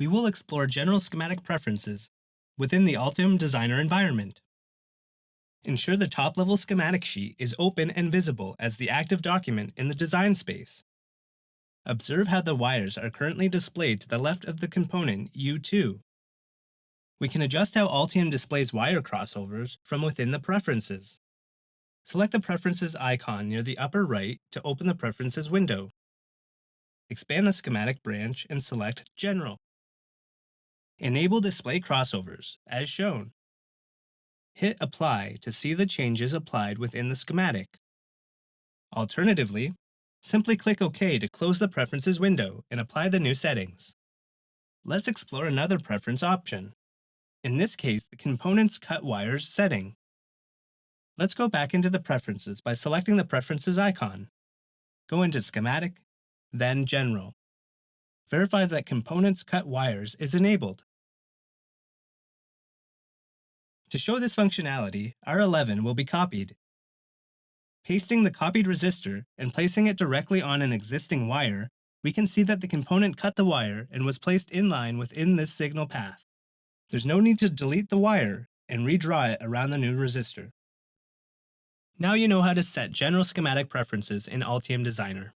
we will explore general schematic preferences within the Altium Designer environment. Ensure the top-level schematic sheet is open and visible as the active document in the design space. Observe how the wires are currently displayed to the left of the component U2. We can adjust how Altium displays wire crossovers from within the preferences. Select the Preferences icon near the upper right to open the Preferences window. Expand the schematic branch and select General. Enable display crossovers, as shown. Hit Apply to see the changes applied within the schematic. Alternatively, simply click OK to close the Preferences window and apply the new settings. Let's explore another preference option. In this case, the Components Cut Wires setting. Let's go back into the Preferences by selecting the Preferences icon. Go into Schematic, then General. Verify that Components Cut Wires is enabled. To show this functionality, R11 will be copied. Pasting the copied resistor and placing it directly on an existing wire, we can see that the component cut the wire and was placed in line within this signal path. There's no need to delete the wire and redraw it around the new resistor. Now you know how to set general schematic preferences in Altium Designer.